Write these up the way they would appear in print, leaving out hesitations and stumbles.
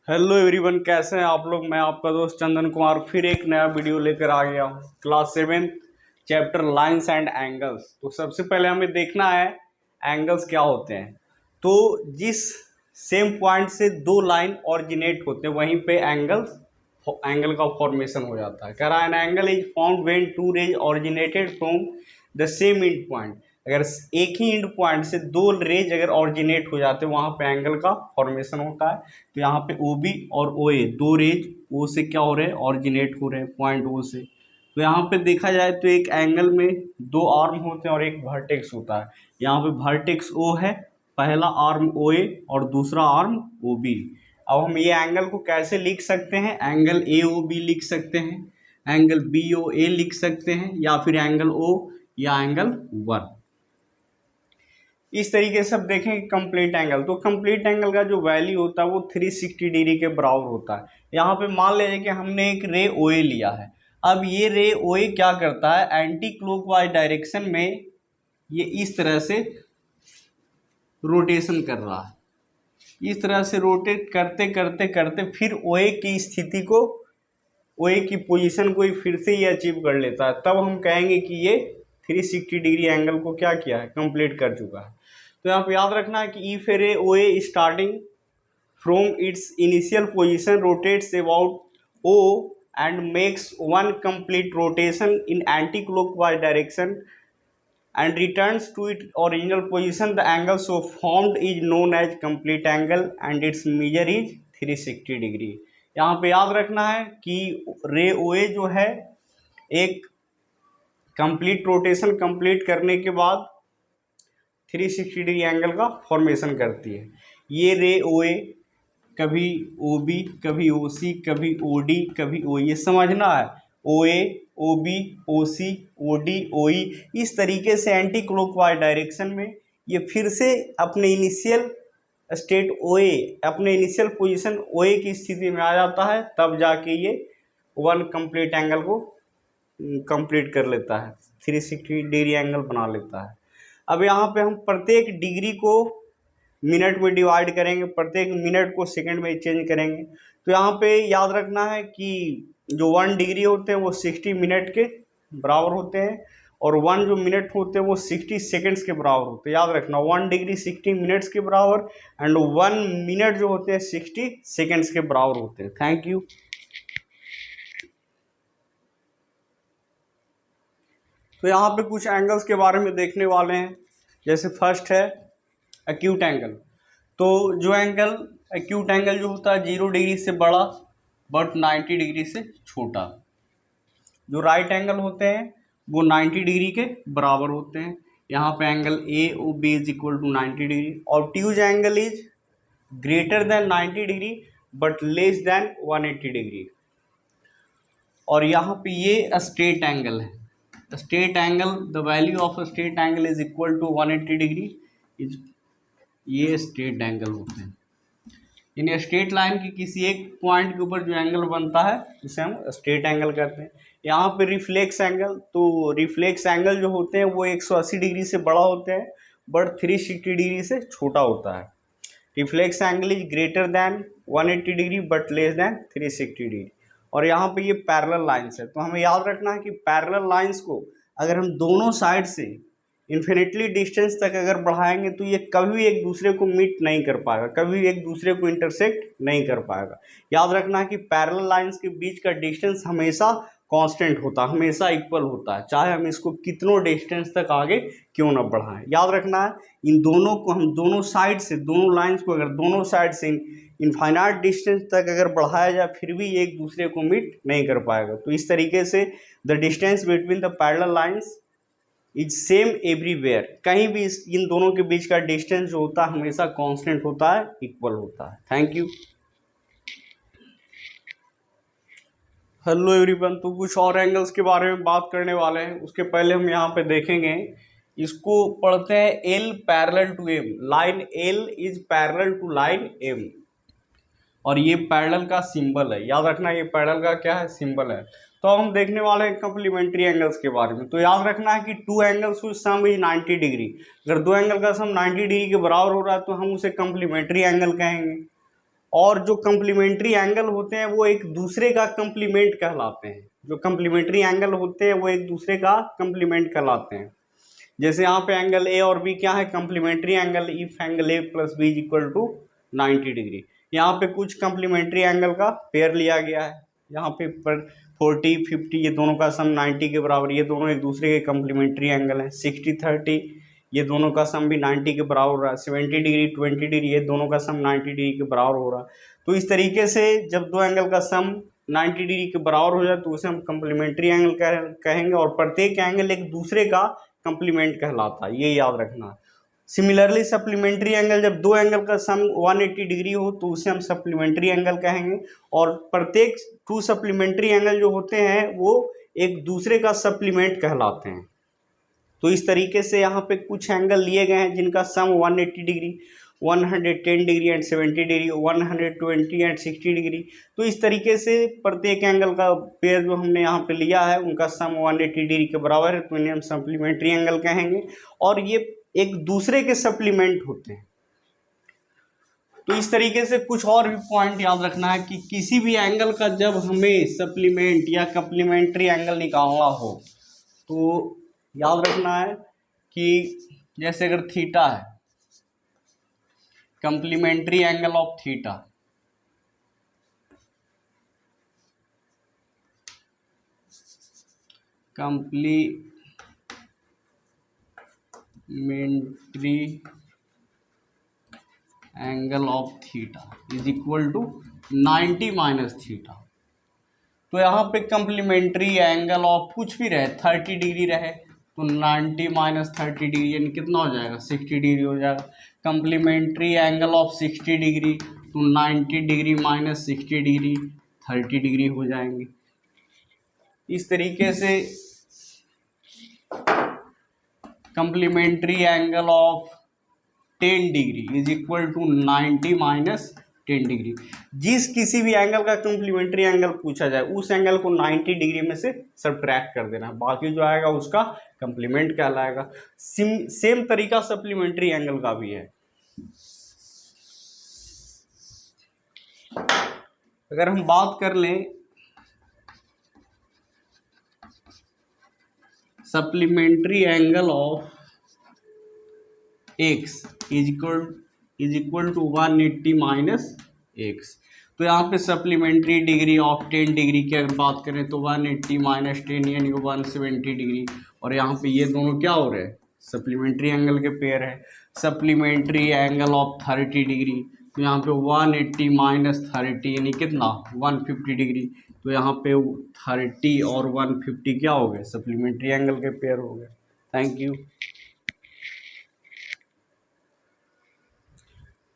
Hello everyone, कैसे हैं आप लोग। मैं आपका दोस्त चंदन कुमार फिर एक नया वीडियो लेकर आ गया हूँ। Class 7 chapter lines and angles. तो सबसे पहले हमें देखना है एंगल्स क्या होते हैं। तो जिस सेम पॉइंट से दो लाइन ऑरिजिनेट होते हैं वहीं पे एंगल का फॉर्मेशन हो जाता है। कह रहा है an angle is found when two rays originated from the same end point. अगर एक ही एंड पॉइंट से दो रेज अगर ऑरिजिनेट हो जाते हैं वहां पे एंगल का फॉर्मेशन होता है। तो यहाँ पे ओ बी और ओ ए दो रेज ओ से क्या हो रहे हैं, ऑरिजिनेट हो रहे हैं पॉइंट ओ से। तो यहाँ पे देखा जाए तो एक एंगल में दो आर्म होते हैं और एक वर्टेक्स होता है। यहाँ पे वर्टेक्स ओ है, पहला आर्म ओ ए और दूसरा आर्म ओ बी। अब हम ये एंगल को कैसे लिख सकते हैं, एंगल ए ओ बी लिख सकते हैं, एंगल बी ओ ए लिख सकते हैं, या फिर एंगल ओ या एंगल वन। इस तरीके से अब देखें कंप्लीट एंगल। तो कंप्लीट एंगल का जो वैल्यू होता है वो 360 डिग्री के बराबर होता है। यहाँ पे मान लीजिए कि हमने एक रे ओए लिया है। अब ये रे ओए क्या करता है, एंटी क्लॉकवाइज डायरेक्शन में ये इस तरह से रोटेशन कर रहा है। इस तरह से रोटेट करते करते करते फिर ओए की स्थिति को, ओए की पोजीशन को फिर से ये अचीव कर लेता है। तब हम कहेंगे कि ये 360 डिग्री एंगल को क्या किया है, कंप्लीट कर चुका है। तो यहाँ पे याद रखना है कि if a ray OA starting from its initial position rotates about O and makes one complete rotation in anti clockwise direction and returns to its original position, the angle so formed is known as complete angle and its measure is 360 degree. यहाँ पे याद रखना है कि रे ओए जो है एक कंप्लीट रोटेशन कंप्लीट करने के बाद 360 डिग्री एंगल का फॉर्मेशन करती है। ये रे ओए कभी ओ बी, कभी ओ सी, कभी ओ डी, कभी ओ, ये समझना है। ओ ए, ओ बी, ओ सी, ओ डी, ओ ई, इस तरीके से एंटी क्लॉकवाइज डायरेक्शन में ये फिर से अपने इनिशियल स्टेट ओ ए, अपने इनिशियल पोजीशन ओ ए की स्थिति में आ जाता है। तब जाके ये वन कंप्लीट एंगल को कंप्लीट कर लेता है, 360 डिग्री एंगल बना लेता है। अब यहाँ पे हम प्रत्येक डिग्री को मिनट में डिवाइड करेंगे, प्रत्येक मिनट को सेकंड में चेंज करेंगे। तो यहाँ पे याद रखना है कि जो 1 डिग्री होते हैं वो 60 मिनट के बराबर होते हैं और 1 जो मिनट होते हैं वो 60 सेकंड्स के बराबर होते हैं। याद रखना 1 डिग्री 60 मिनट्स के बराबर एंड 1 मिनट जो होते हैं 60 सेकंड्स के बराबर होते हैं। Thank you. तो यहाँ पे कुछ एंगल्स के बारे में देखने वाले हैं। जैसे फर्स्ट है एक्यूट एंगल। तो जो एंगल एक्यूट एंगल जो होता है 0 डिग्री से बड़ा बट 90 डिग्री से छोटा। जो राइट एंगल होते हैं वो 90 डिग्री के बराबर होते हैं। यहाँ पे angle A O B is equal to 90 degree. Obtuse angle is greater than 90 degree but less than 180 degree. और यहाँ पे ये स्ट्रेट एंगल है। Straight angle, the value of straight angle is equal to 180 degree. ये straight angle होते हैं। In straight line की किसी एक पॉइंट के ऊपर जो एंगल बनता है उसे हम स्ट्रेट एंगल कहते हैं। यहाँ पे रिफ्लेक्स एंगल, तो रिफ्लेक्स एंगल जो होते हैं वो 180 डिग्री से बड़ा होते हैं बट 360 डिग्री से छोटा होता है। Reflex angle is greater then 180 degree but less then 360 degree. और यहाँ पे ये पैरेलल लाइंस है। तो हमें याद रखना है कि पैरेलल लाइंस को अगर हम दोनों साइड से इन्फिनिटली डिस्टेंस तक अगर बढ़ाएंगे तो ये कभी एक दूसरे को मीट नहीं कर पाएगा, कभी एक दूसरे को इंटरसेक्ट नहीं कर पाएगा। याद रखना है कि पैरेलल लाइंस के बीच का डिस्टेंस हमेशा कांस्टेंट होता है, हमेशा इक्वल होता है, चाहे हम इसको कितनों डिस्टेंस तक आगे क्यों ना बढ़ाएं। याद रखना है इन दोनों को हम दोनों साइड से, दोनों लाइंस को अगर दोनों साइड से इनफाइनाइट डिस्टेंस तक अगर बढ़ाया जाए फिर भी एक दूसरे को मीट नहीं कर पाएगा। तो इस तरीके से the distance between the parallel lines is same everywhere. कहीं भी इन दोनों के बीच का डिस्टेंस जो होता है हमेशा कांस्टेंट होता है, इक्वल होता है। Thank you. हेलो एवरीवन, तो कुछ और एंगल्स के बारे में बात करने वाले हैं। उसके पहले हम यहाँ पे देखेंगे, इसको पढ़ते हैं L parallel to M. Line L is parallel to line M और ये पैरेलल का सिंबल है। याद रखना ये पैरेलल का क्या है, सिंबल है। तो हम देखने वाले हैं कंप्लीमेंट्री एंगल्स के बारे में। तो याद रखना है कि two angles whose sum is 90 degree. अगर दो एंगल का सम 90 डिग्री के बराबर हो रहा है तो हम उसे कंप्लीमेंट्री एंगल कहेंगे। और जो कंप्लीमेंट्री एंगल होते हैं वो एक दूसरे का कंप्लीमेंट कहलाते हैं। जो कंप्लीमेंट्री एंगल होते हैं वो एक दूसरे का कंप्लीमेंट कहलाते हैं। जैसे यहाँ पे एंगल ए और बी क्या है, complementary angle. If angle A plus B is equal to 90 degree. यहाँ पे कुछ कंप्लीमेंट्री एंगल का पेयर लिया गया है। यहाँ पे पर 40 50 ये दोनों का सम 90 के बराबर, ये दोनों एक दूसरे के कंप्लीमेंट्री एंगल हैं। 60 30 ये दोनों का सम भी 90 के बराबर हो रहा है। 70 डिग्री 20 डिग्री ये दोनों का सम 90 डिग्री के बराबर हो रहा है। तो इस तरीके से जब दो एंगल का सम 90 डिग्री के बराबर हो जाए तो उसे हम कंप्लीमेंट्री एंगल कहेंगे, और प्रत्येक एंगल एक दूसरे का कंप्लीमेंट कहलाता है, ये याद रखना। सिमिलरली सप्लीमेंट्री एंगल, जब दो एंगल का सम 180 डिग्री हो तो उसे हम सप्लीमेंट्री एंगल कहेंगे, और प्रत्येक टू सप्लीमेंट्री एंगल जो होते हैं वो एक दूसरे का सप्लीमेंट कहलाते हैं। तो इस तरीके से यहाँ पे कुछ एंगल लिए गए हैं जिनका सम 180 degree, 110 degree and 70 degree, 120 and 60 degree. तो इस तरीके से प्रत्येक एंगल का पेयर जो हमने यहाँ पे लिया है उनका सम 180 डिग्री के बराबर है, तो इन्हें हम सप्लीमेंट्री एंगल कहेंगे, और ये एक दूसरे के सप्लीमेंट होते हैं। तो इस तरीके से कुछ और भी पॉइंट याद रखना है कि किसी भी एंगल का जब हमें सप्लीमेंट या कंप्लीमेंट्री एंगल निकालना हो तो याद रखना है कि जैसे अगर थीटा है, complementary angle of theta, complementary angle of theta is equal to 90 minus theta. तो यहाँ पे कंप्लीमेंट्री एंगल ऑफ कुछ भी रहे, 30 डिग्री रहे तो 90 माइनस 30 डिग्री यानी कितना हो जाएगा, 60 डिग्री हो जाएगा। कंप्लीमेंट्री एंगल ऑफ 60 डिग्री तो 90 डिग्री माइनस 60 डिग्री 30 डिग्री हो जाएंगे। इस तरीके से complementary angle of 10 degree is equal to 90 minus 10 degree. जिस किसी भी एंगल का कंप्लीमेंट्री एंगल पूछा जाए उस एंगल को 90 डिग्री में से सबट्रैक्ट कर देना, बाकी जो आएगा उसका कंप्लीमेंट कहलाएगा। सेम तरीका सप्लीमेंट्री एंगल का भी है। अगर हम बात कर लें supplementary angle of x is equal to 180 minus x, तो यहाँ पे सप्लीमेंट्री डिग्री ऑफ 10 डिग्री की अगर बात करें तो 180 माइनस 10 यानी 170 डिग्री, और यहाँ पे ये दोनों क्या हो रहे हैं, सप्लीमेंट्री एंगल के पेयर है। सप्लीमेंट्री एंगल ऑफ 30 डिग्री, तो यहाँ पे 180 माइनस 30 यानी कितना 150 डिग्री, तो यहाँ पे 30 और 150 क्या हो गए, सप्लीमेंट्री एंगल के पेयर हो गए। Thank you.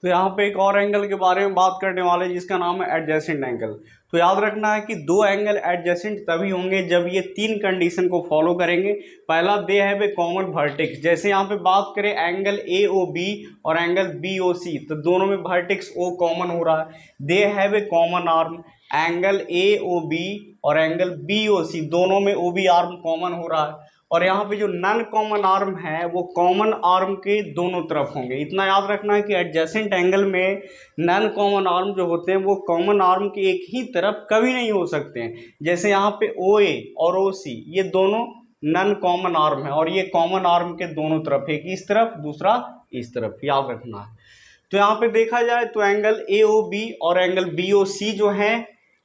तो यहाँ पे एक और एंगल के बारे में बात करने वाले जिसका नाम है एडजेसेंट एंगल। तो याद रखना है कि दो एंगल एडजेसेंट तभी होंगे जब ये तीन कंडीशन को फॉलो करेंगे। पहला, they have a common vertex. जैसे यहाँ पे बात करें एंगल ए ओ बी और एंगल बी ओ सी, तो दोनों में वर्टेक्स ओ कॉमन हो रहा है। They have a common arm, angle A O B और एंगल बी ओ सी दोनों में ओ बी आर्म कॉमन हो रहा है। और यहाँ पे जो नॉन कॉमन आर्म है वो कॉमन आर्म के दोनों तरफ होंगे। इतना याद रखना है कि एडजेसेंट एंगल में नॉन कॉमन आर्म जो होते हैं वो कॉमन आर्म के एक ही तरफ कभी नहीं हो सकते हैं। जैसे यहाँ पे ओ ए और ओ सी ये दोनों नॉन कॉमन आर्म है और ये कॉमन आर्म के दोनों तरफ, एक इस तरफ दूसरा इस तरफ, याद रखना है। तो यहाँ पे देखा जाए तो एंगल ए ओ बी और एंगल बी ओ सी जो है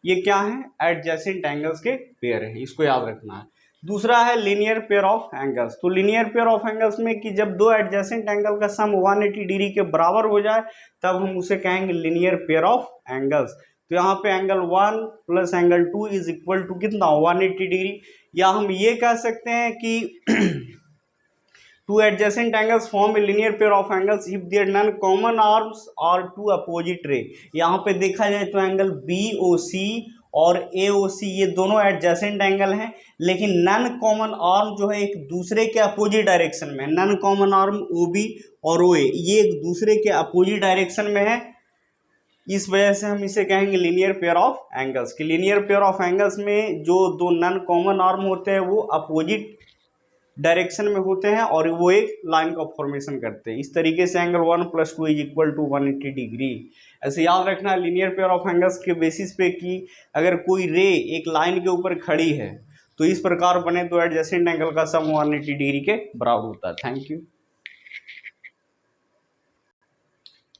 ये क्या है, एडजेसेंट एंगल्स के पेयर है, इसको याद रखना है। दूसरा है लीनियर पेयर ऑफ एंगल्स। तो लीनियर पेयर ऑफ एंगल्स में कि जब दो एडजेसेंट एंगल का सम 180 डिग्री के बराबर हो जाए तब हम उसे कहेंगे लीनियर पेयर ऑफ एंगल्स। तो यहाँ पे angle 1 plus angle 2 is equal to कितना 180 डिग्री, या हम ये कह सकते हैं कि two adjacent angles form a linear pair of angles if their non-common arms are two opposite ray। यहाँ पे देखा जाए तो एंगल BOC और AOC ये दोनों एडजेसेंट एंगल हैं, लेकिन नॉन कॉमन आर्म जो है एक दूसरे के अपोजिट डायरेक्शन में, नॉन कॉमन आर्म OB और OA ये एक दूसरे के अपोजिट डायरेक्शन में है। इस वजह से हम इसे कहेंगे लीनियर पेयर ऑफ एंगल्स। कि लीनियर पेयर ऑफ एंगल्स में जो दो नॉन कॉमन आर्म होते हैं वो अपोजिट डायरेक्शन में होते हैं और वो एक लाइन का फॉर्मेशन करते हैं। इस तरीके से एंगल 1 + 2 = 180 डिग्री। ऐसे याद रखना है लीनियर पेयर ऑफ एंगल्स के बेसिस पे कि अगर कोई रे एक लाइन के ऊपर खड़ी है तो इस प्रकार बने तो एडजेसेंट एंगल का सम 180 डिग्री के बराबर होता है। Thank you.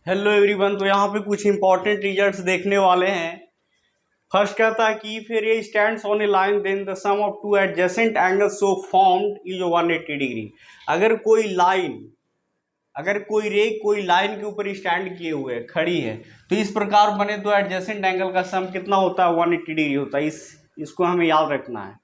हेलो एवरीवन, तो यहाँ पे कुछ इंपॉर्टेंट रिजल्ट्स देखने वाले हैं। फर्स्ट कहता है कि if a ray stands on a line then the sum of two adjacent angles so formed is 180 degree. अगर कोई रे कोई लाइन के ऊपर स्टैंड किए हुए है, खड़ी है, तो इस प्रकार बने तो एडजेसेंट एंगल का सम कितना होता है? 180 डिग्री होता है। इसको हमें याद रखना है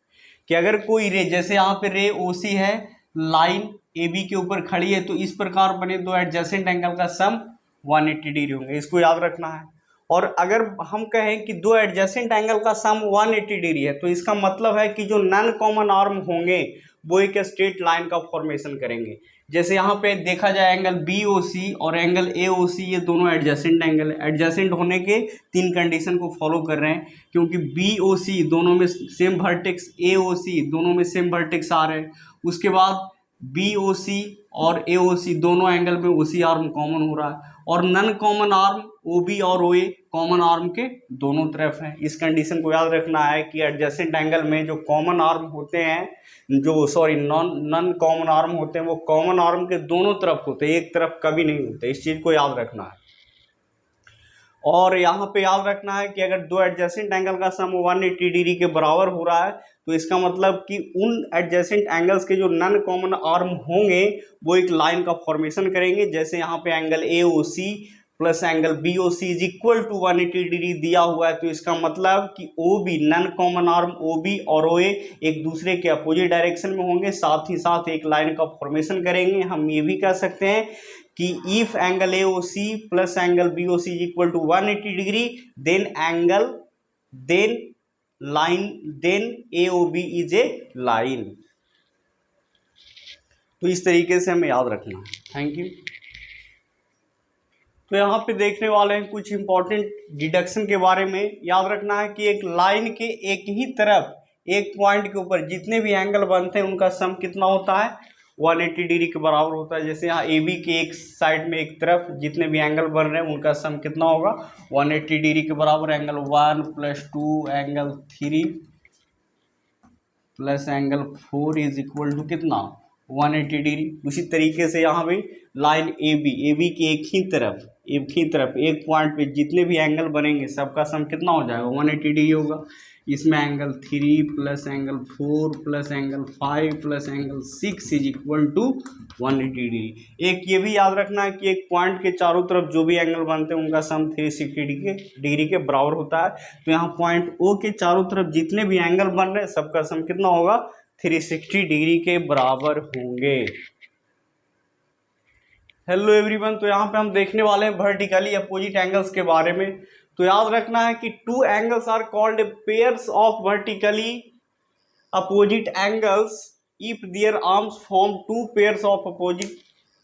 कि अगर कोई रे, जैसे यहाँ पे रे ओसी है, लाइन ए बी के ऊपर खड़ी है, तो इस प्रकार बने तो एडजेसेंट एंगल का सम 180 डिग्री होंगे। इसको याद रखना है। और अगर हम कहें कि दो एडजेसेंट एंगल का सम 180 डिग्री है, तो इसका मतलब है कि जो नॉन कॉमन आर्म होंगे वो एक स्ट्रेट लाइन का फॉर्मेशन करेंगे। जैसे यहाँ पे देखा जाए एंगल बी ओ सी और एंगल ए ओ सी, ये दोनों एडजेसेंट एंगल है। एडजेसेंट होने के 3 कंडीशन को फॉलो कर रहे हैं, क्योंकि बी ओ सी दोनों में सेम वर्टेक्स, ए ओ सी दोनों में सेम वर्टेक्स आ रहे हैं। उसके बाद बी ओ सी और ए ओ सी दोनों एंगल में ओ सी आर्म कॉमन हो रहा है, और non common arm O B और ओ ए कॉमन आर्म के दोनों तरफ है। इस कंडीशन को याद रखना है कि एडजेसेंट एंगल में जो कॉमन आर्म होते हैं, नन कॉमन आर्म होते हैं, वो कॉमन आर्म के दोनों तरफ होते हैं, एक तरफ कभी नहीं होते। इस चीज को याद रखना है। और यहाँ पे याद रखना है कि अगर दो एडजेसेंट एंगल का सम 180 डिग्री के बराबर हो रहा है, तो इसका मतलब कि उन एडजेसेंट एंगल्स के जो नॉन कॉमन आर्म होंगे वो एक लाइन का फॉर्मेशन करेंगे। जैसे यहाँ पे angle A O C plus angle B O C = 180 degree दिया हुआ है, तो इसका मतलब कि O B, non common arm O B और ओ ए एक दूसरे के अपोजिट डायरेक्शन में होंगे, साथ ही साथ एक लाइन का फॉर्मेशन करेंगे। हम ये भी कह सकते हैं कि if angle A O C plus angle B O C = 180 degree then A O B is a line. तो इस तरीके से हमें याद रखना है। Thank you. तो यहाँ पे देखने वाले हैं कुछ इंपॉर्टेंट डिडक्शन के बारे में। याद रखना है कि एक लाइन के एक ही तरफ एक पॉइंट के ऊपर जितने भी एंगल बनते हैं उनका सम कितना होता है? 180 डिग्री के बराबर होता है। जैसे यहाँ ए बी के एक साइड में एक तरफ जितने भी एंगल बन रहे हैं उनका सम कितना होगा? 180 डिग्री के बराबर। एंगल 1 + 2 एंगल 3 प्लस एंगल 4 = कितना? 180 डिग्री। उसी तरीके से यहाँ भी लाइन ए बी के एक ही तरफ एक पॉइंट पे जितने भी एंगल बनेंगे सबका सम कितना हो जाएगा? 180 डिग्री होगा। इसमें angle 3 plus angle 4 plus angle 5 plus angle 6 = 180 degree. एक ये भी याद रखना है कि एक पॉइंट के चारों तरफ जो भी एंगल बनते हैं उनका सम 360 डिग्री के बराबर होता है। तो यहाँ पॉइंट ओ के चारों तरफ जितने भी एंगल बन रहे हैं सबका सम कितना होगा? 360 डिग्री के बराबर होंगे। हेलो एवरीवन, तो यहाँ पे हम देखने वाले हैं वर्टिकली अपोजिट एंगल्स के बारे में। तो याद रखना है कि two angles are called pairs of vertically opposite angles if their arms form two pairs of opposite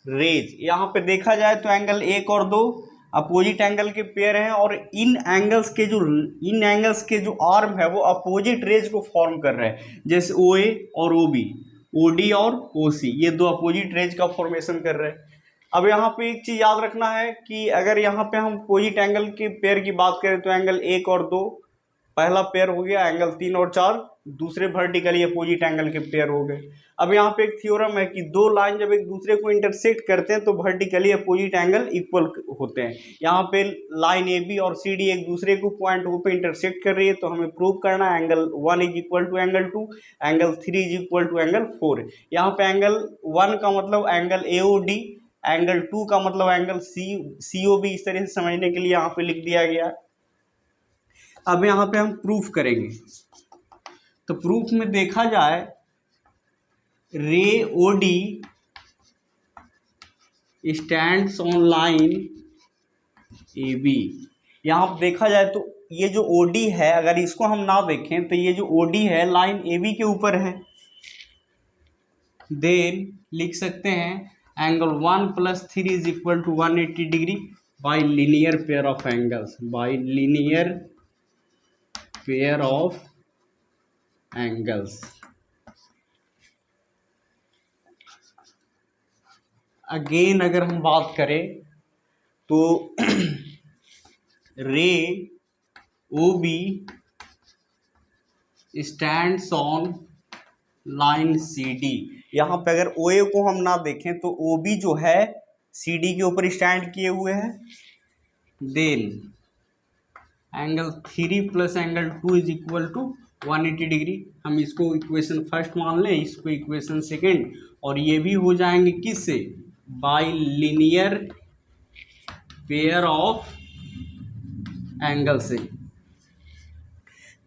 rays. यहाँ पे देखा जाए तो एंगल 1 और 2 अपोजिट एंगल के पेयर हैं, और इन एंगल्स के जो आर्म है वो अपोजिट रेज को फॉर्म कर रहे हैं। जैसे ओ ए और ओ बी, ओ डी और ओ सी, ये दो अपोजिट रेज का फॉर्मेशन कर रहे हैं। अब यहाँ पे एक चीज याद रखना है कि अगर यहाँ पे हम अपोजिट एंगल के पेयर की बात करें तो एंगल 1 और 2 पहला पेयर हो गया, एंगल 3 और 4 दूसरे वर्टिकली अपोजिट एंगल के पेयर हो गए। अब यहाँ पे एक थ्योरम है कि दो लाइन जब एक दूसरे को इंटरसेक्ट करते हैं तो वर्टिकली अपोजिट एंगल इक्वल होते हैं। यहाँ पे लाइन ए बी और सी डी एक दूसरे को पॉइंट ओ पे इंटरसेक्ट कर रही है, तो हमें प्रूव करना है एंगल 1 = एंगल 2, एंगल 3 = एंगल 4। यहाँ पे एंगल 1 का मतलब angle A O D, angle 2 का मतलब एंगल सी ओ बी, इस तरह से समझने के लिए यहाँ पे लिख दिया गया। अब यहाँ पे हम प्रूफ करेंगे। तो प्रूफ में देखा जाए ray O D stands on line A B. यहाँ पे देखा जाए तो ये जो ओ डी है, अगर इसको हम ना देखें तो ये जो ओ डी है लाइन ए बी के ऊपर है। देन लिख सकते हैं angle 1 + 3 = 180 degree by linear pair of angles, by linear pair of angles. Again अगर हम बात करें तो ray O B stands on line C D. यहाँ पे अगर ओ ए को हम ना देखें तो ओ बी जो है सी डी के ऊपर स्टैंड किए हुए है। Then angle 3 plus angle 2 is equal to 180 degree. हम इसको इक्वेशन फर्स्ट मान लें, इसको इक्वेशन सेकेंड, और ये भी हो जाएंगे किससे? Bye linear pair of angle से।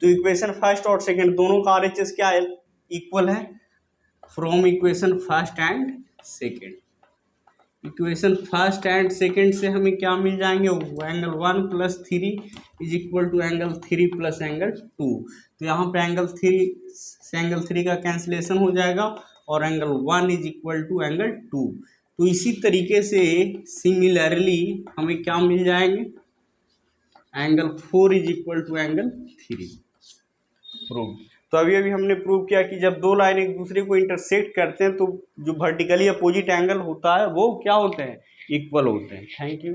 तो इक्वेशन फर्स्ट और सेकेंड दोनों का RHS क्या है? इक्वल है from equation first and second. Equation first and second से हमें क्या मिल जाएंगे? Angle 1 plus 3 is equal to angle 3 plus angle 2। तो यहाँ पे एंगल 3 से एंगल 3 का कैंसिलेशन हो जाएगा और angle 1 is equal to angle 2। तो इसी तरीके से सिमिलरली हमें क्या मिल जाएंगे? Angle 4 is equal to angle 3। Prove. तो अभी हमने प्रूव किया कि जब दो लाइन एक दूसरे को इंटरसेक्ट करते हैं तो जो वर्टिकली अपोजिट एंगल होता है वो क्या होते हैं? इक्वल होते हैं। Thank you.